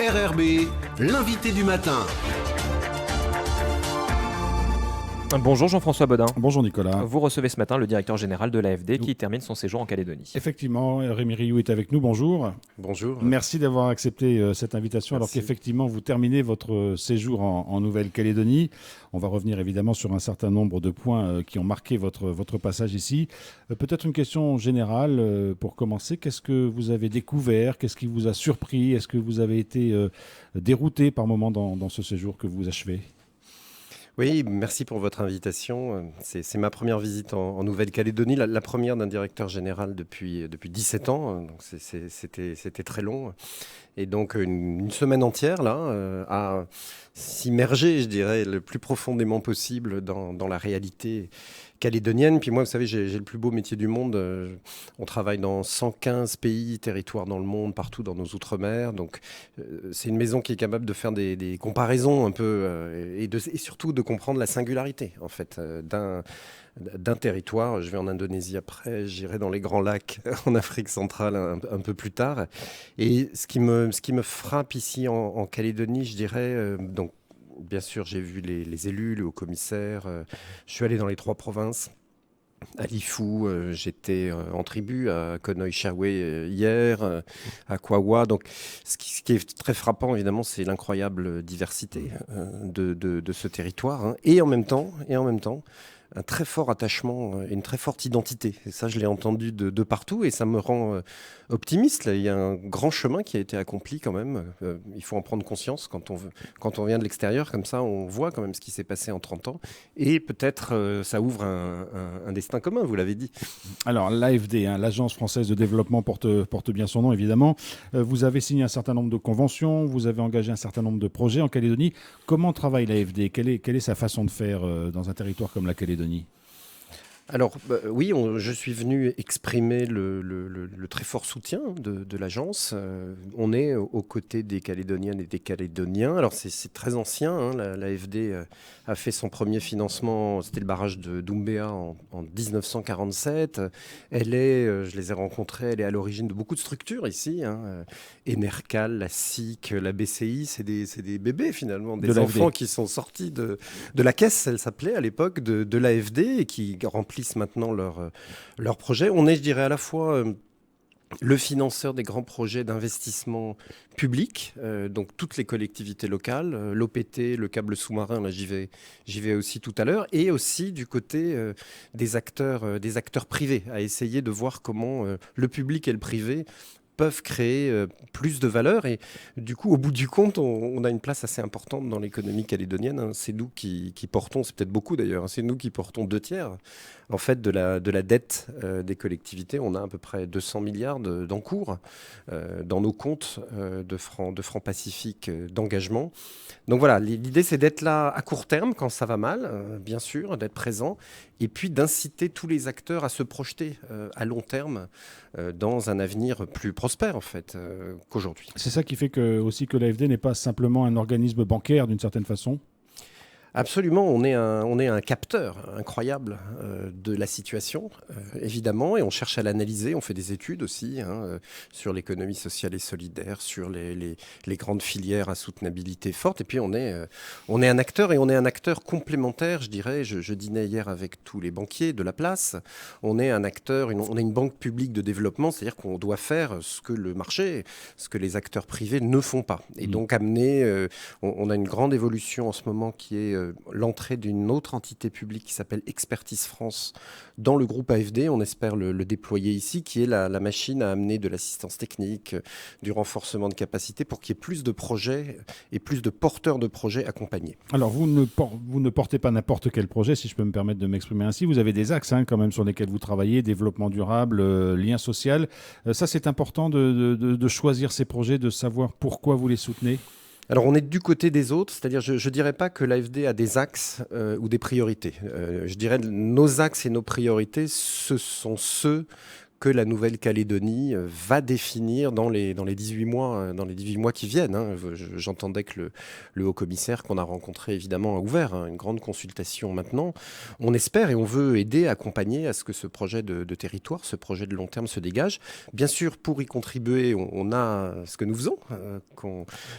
RRB, l'invité du matin. Bonjour Jean-François Bodin. Bonjour Nicolas. Vous recevez ce matin le directeur général de l'AFD qui termine son séjour en Calédonie. Effectivement, Rémi Rioux est avec nous. Bonjour. Bonjour. Merci d'avoir accepté cette invitation. Merci. Alors qu'effectivement, vous terminez votre séjour en Nouvelle-Calédonie. On va revenir évidemment sur un certain nombre de points qui ont marqué votre passage ici. Peut-être une question générale pour commencer. Qu'est-ce que vous avez découvert? Qu'est-ce qui vous a surpris? Est-ce que vous avez été dérouté par moments dans ce séjour que vous achevez? Oui, merci pour votre invitation. C'est ma première visite en Nouvelle-Calédonie, la première d'un directeur général depuis 17 ans. Donc c'était très long. Et donc une semaine entière là, à s'immerger, je dirais, le plus profondément possible dans la réalité calédonienne. Puis moi, vous savez, j'ai le plus beau métier du monde. On travaille dans 115 pays, territoires dans le monde, partout dans nos outre-mer. Donc, c'est une maison qui est capable de faire des comparaisons un peu et surtout de comprendre la singularité, en fait, d'un territoire. Je vais en Indonésie après, j'irai dans les Grands Lacs en Afrique centrale un peu plus tard. Et ce qui me frappe ici en Calédonie, je dirais, donc, bien sûr, j'ai vu les élus, le haut-commissaire. Je suis allé dans les 3 provinces. À Lifou, j'étais en tribu, à Konoye-Chawé hier, à Kwawa. Donc, ce qui est très frappant, évidemment, c'est l'incroyable diversité de ce territoire. Hein. Et en même temps, un très fort attachement et une très forte identité. Et ça, je l'ai entendu de partout et ça me rend optimiste. Là. Il y a un grand chemin qui a été accompli quand même. Il faut en prendre conscience quand on vient de l'extérieur. Comme ça, on voit quand même ce qui s'est passé en 30 ans. Et peut-être ça ouvre un destin commun, vous l'avez dit. Alors, l'AFD, l'Agence française de développement, porte bien son nom, évidemment. Vous avez signé un certain nombre de conventions, vous avez engagé un certain nombre de projets en Calédonie. Comment travaille l'AFD? Quelle est sa façon de faire dans un territoire comme la Calédonie? Alors oui, je suis venu exprimer le très fort soutien de l'agence. On est aux côtés des Calédoniennes et des Calédoniens. Alors c'est très ancien, hein, l'AFD a fait son premier financement, c'était le barrage de Doumbéa en 1947. Je les ai rencontrés, elle est à l'origine de beaucoup de structures ici. Hein. Enercal, la SIC, la BCI, c'est des bébés finalement, des enfants qui sont sortis de la caisse, elle s'appelait à l'époque, de l'AFD et qui remplissent maintenant leur projet. On est, je dirais, à la fois le financeur des grands projets d'investissement public, donc toutes les collectivités locales, l'OPT, le câble sous-marin, là j'y vais aussi tout à l'heure, et aussi du côté des acteurs privés, à essayer de voir comment le public et le privé peuvent créer plus de valeur. Et du coup, au bout du compte, on a une place assez importante dans l'économie calédonienne. Hein. C'est nous qui portons, c'est peut-être beaucoup d'ailleurs, hein, c'est nous qui portons 2/3 en fait, de la dette des collectivités. On a à peu près 200 milliards d'encours dans nos comptes de francs pacifiques d'engagement. Donc voilà, l'idée c'est d'être là à court terme quand ça va mal, bien sûr, d'être présent, et puis d'inciter tous les acteurs à se projeter à long terme dans un avenir plus prospère en fait qu'aujourd'hui. C'est ça qui fait aussi que l'AFD n'est pas simplement un organisme bancaire d'une certaine façon? Absolument, on est un capteur incroyable de la situation, évidemment, et on cherche à l'analyser. On fait des études aussi sur l'économie sociale et solidaire, sur les grandes filières à soutenabilité forte. Et puis on est un acteur, et on est un acteur complémentaire, je dirais. Je dînais hier avec tous les banquiers de la place. On est un acteur, on a une banque publique de développement, c'est-à-dire qu'on doit faire ce que le marché, ce que les acteurs privés ne font pas. Et donc amener, on a une grande évolution en ce moment qui est l'entrée d'une autre entité publique qui s'appelle Expertise France dans le groupe AFD. On espère le déployer ici, qui est la machine à amener de l'assistance technique, du renforcement de capacité pour qu'il y ait plus de projets et plus de porteurs de projets accompagnés. Alors, vous ne portez pas n'importe quel projet, si je peux me permettre de m'exprimer ainsi. Vous avez des axes quand même sur lesquels vous travaillez, développement durable, lien social. Ça, c'est important de choisir ces projets, de savoir pourquoi vous les soutenez. Alors on est du côté des autres, c'est-à-dire je ne dirais pas que l'AFD a des axes ou des priorités. Je dirais nos axes et nos priorités, ce sont ceux que la Nouvelle-Calédonie va définir dans les 18 mois, qui viennent. J'entendais que le haut-commissaire qu'on a rencontré, évidemment, a ouvert une grande consultation maintenant. On espère et on veut aider, accompagner à ce que ce projet de territoire, ce projet de long terme se dégage. Bien sûr, pour y contribuer, on a ce que nous faisons,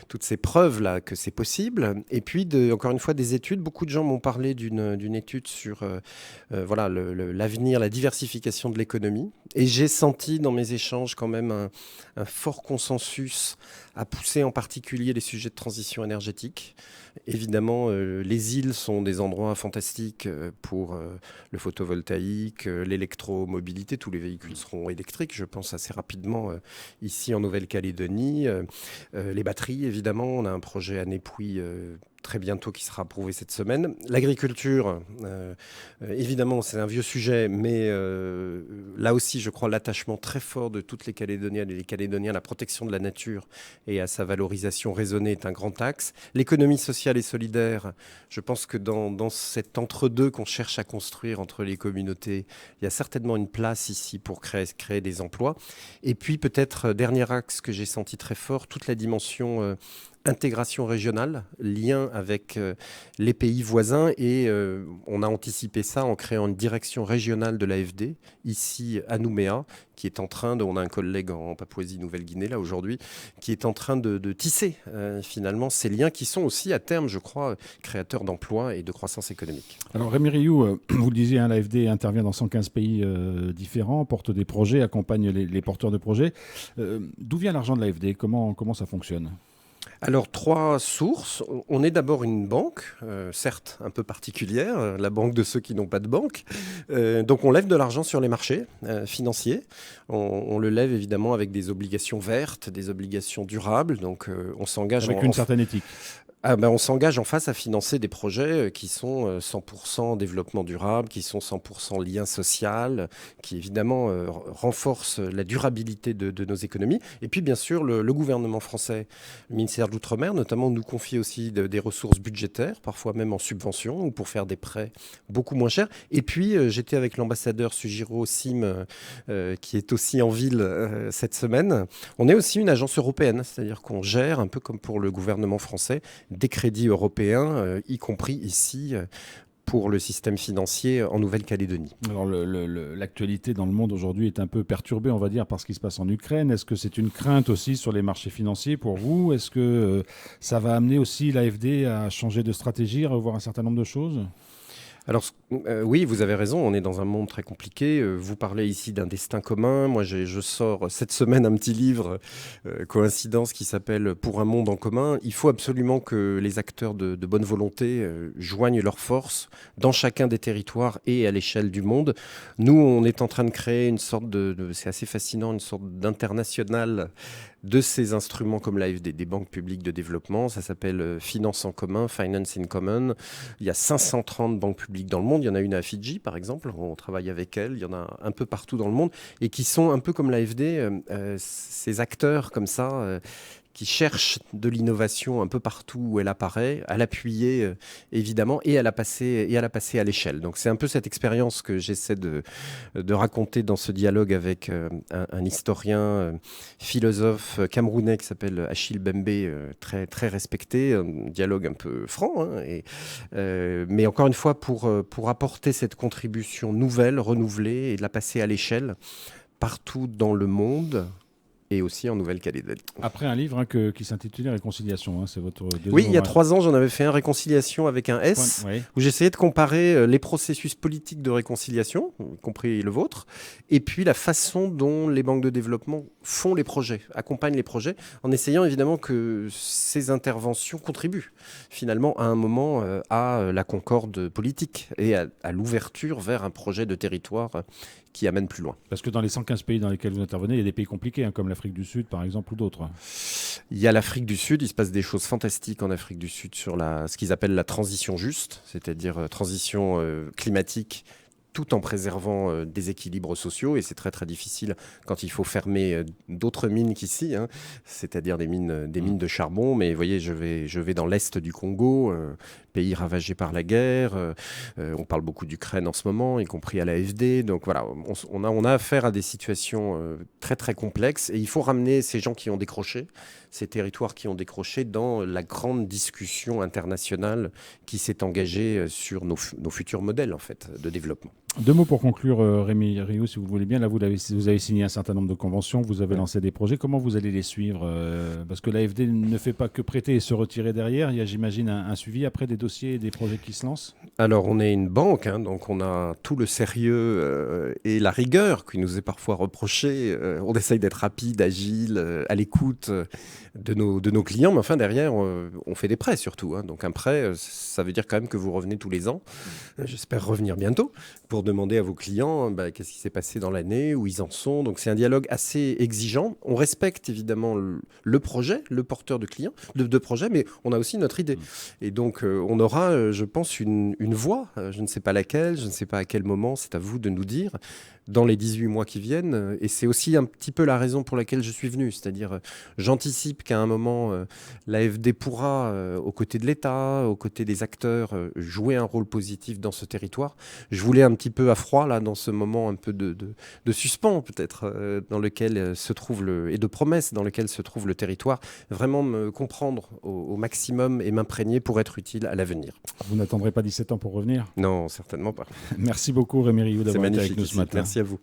toutes ces preuves-là que c'est possible. Et puis, encore une fois, des études. Beaucoup de gens m'ont parlé d'une étude sur l'avenir, la diversification de l'économie. Et j'ai senti dans mes échanges quand même un fort consensus à pousser en particulier les sujets de transition énergétique. Évidemment, les îles sont des endroits fantastiques pour le photovoltaïque, l'électromobilité. Tous les véhicules seront électriques, je pense, assez rapidement ici en Nouvelle-Calédonie. Les batteries, évidemment, on a un projet à Népouy très bientôt qui sera approuvé cette semaine. L'agriculture, évidemment, c'est un vieux sujet, mais là aussi, je crois, l'attachement très fort de toutes les Calédoniennes et les Calédoniens à la protection de la nature et à sa valorisation raisonnée est un grand axe. L'économie sociale et solidaire, je pense que dans cet entre-deux qu'on cherche à construire entre les communautés, il y a certainement une place ici pour créer des emplois. Et puis peut-être, dernier axe que j'ai senti très fort, toute la dimension intégration régionale, lien avec les pays voisins et on a anticipé ça en créant une direction régionale de l'AFD ici à Nouméa qui est en train on a un collègue en Papouasie-Nouvelle-Guinée là aujourd'hui, qui est en train de tisser finalement ces liens qui sont aussi à terme, je crois, créateurs d'emplois et de croissance économique. Alors Rémi Rioux, vous le disiez, l'AFD intervient dans 115 pays différents, porte des projets, accompagne les porteurs de projets. D'où vient l'argent de l'AFD ? Comment ça fonctionne ? Alors, 3 sources. On est d'abord une banque, certes un peu particulière, la banque de ceux qui n'ont pas de banque. Donc, on lève de l'argent sur les marchés financiers. On le lève évidemment avec des obligations vertes, des obligations durables. Donc, on s'engage avec une certaine éthique. On s'engage en face à financer des projets qui sont 100% développement durable, qui sont 100% lien social, qui évidemment renforcent la durabilité de nos économies. Et puis bien sûr, le gouvernement français, le ministère de l'Outre-mer notamment, nous confie aussi des ressources budgétaires, parfois même en subvention, ou pour faire des prêts beaucoup moins chers. Et puis j'étais avec l'ambassadeur Sujiro Sim, qui est aussi en ville cette semaine. On est aussi une agence européenne, c'est-à-dire qu'on gère, un peu comme pour le gouvernement français, des crédits européens, y compris ici pour le système financier en Nouvelle-Calédonie. Alors l'actualité dans le monde aujourd'hui est un peu perturbée, on va dire, par ce qui se passe en Ukraine. Est-ce que c'est une crainte aussi sur les marchés financiers pour vous ? Est-ce que ça va amener aussi l'AFD à changer de stratégie, à revoir un certain nombre de choses ? Alors oui, vous avez raison, on est dans un monde très compliqué. Vous parlez ici d'un destin commun. Moi, je sors cette semaine un petit livre, coïncidence, qui s'appelle « Pour un monde en commun ». Il faut absolument que les acteurs de bonne volonté joignent leurs forces dans chacun des territoires et à l'échelle du monde. Nous, on est en train de créer une sorte c'est assez fascinant, une sorte d'international de ces instruments comme l'AFD, des banques publiques de développement. Ça s'appelle Finance en commun, Finance in Common. Il y a 530 banques publiques dans le monde. Il y en a une à Fidji, par exemple. On travaille avec elle. Il y en a un peu partout dans le monde et qui sont un peu comme l'AFD, ces acteurs comme ça, qui cherche de l'innovation un peu partout où elle apparaît, à l'appuyer évidemment et à la passer à l'échelle. Donc c'est un peu cette expérience que j'essaie de raconter dans ce dialogue avec un historien, philosophe camerounais qui s'appelle Achille Bembe, très, très respecté, un dialogue un peu franc, mais encore une fois pour apporter cette contribution nouvelle, renouvelée et de la passer à l'échelle partout dans le monde, et aussi en Nouvelle-Calédonie. Après un livre qui s'intitulait Réconciliation, c'est votre deuxième Oui, il y a ouvrage. 3 ans, j'en avais fait un, Réconciliation avec un S, Oui. où j'essayais de comparer les processus politiques de réconciliation, y compris le vôtre, et puis la façon dont les banques de développement font les projets, accompagnent les projets, en essayant évidemment que ces interventions contribuent finalement à un moment à la concorde politique et à l'ouverture vers un projet de territoire qui amène plus loin. Parce que dans les 115 pays dans lesquels vous intervenez, il y a des pays compliqués, comme l'Afrique du Sud, par exemple, ou d'autres. Il y a l'Afrique du Sud, il se passe des choses fantastiques en Afrique du Sud sur ce qu'ils appellent la transition juste, c'est-à-dire transition climatique tout en préservant des équilibres sociaux. Et c'est très très difficile quand il faut fermer d'autres mines qu'ici, hein, c'est-à-dire des mines de charbon. Mais vous voyez, je vais dans l'est du Congo, pays ravagé par la guerre. On parle beaucoup d'Ukraine en ce moment, y compris à l'AfD. Donc voilà, on a affaire à des situations très très complexes. Et il faut ramener ces gens qui ont décroché, ces territoires qui ont décroché, dans la grande discussion internationale qui s'est engagée sur nos futurs modèles en fait, de développement. 2 mots pour conclure, Rémi Rioux, si vous voulez bien. Là, vous avez signé un certain nombre de conventions, vous avez lancé des projets. Comment vous allez les suivre parce que l'AFD ne fait pas que prêter et se retirer derrière. Il y a, j'imagine, un suivi après des dossiers et des projets qui se lancent. Alors, on est une banque, hein, donc on a tout le sérieux et la rigueur qui nous est parfois reprochée. On essaye d'être rapide, agile, à l'écoute de nos clients. Mais enfin, derrière, on fait des prêts surtout. Hein. Donc, un prêt, ça veut dire quand même que vous revenez tous les ans. J'espère revenir bientôt pour demander à vos clients qu'est-ce qui s'est passé dans l'année, où ils en sont. Donc c'est un dialogue assez exigeant. On respecte évidemment le projet, le porteur de clients, de projet, mais on a aussi notre idée. Et donc on aura, je pense, une voix. Je ne sais pas laquelle, je ne sais pas à quel moment, c'est à vous de nous dire, dans les 18 mois qui viennent. Et c'est aussi un petit peu la raison pour laquelle je suis venu. C'est-à-dire, j'anticipe qu'à un moment, l'AFD pourra, aux côtés de l'État, aux côtés des acteurs, jouer un rôle positif dans ce territoire. Je voulais un petit peu à froid, là, dans ce moment un peu de suspens, peut-être, dans lequel se trouve et de promesses dans lequel se trouve le territoire, vraiment me comprendre au maximum et m'imprégner pour être utile à l'avenir. Vous n'attendrez pas 17 ans pour revenir ? Non, certainement pas. Merci beaucoup, Rémi Rioux, d'avoir été avec nous ce matin. Merci à vous.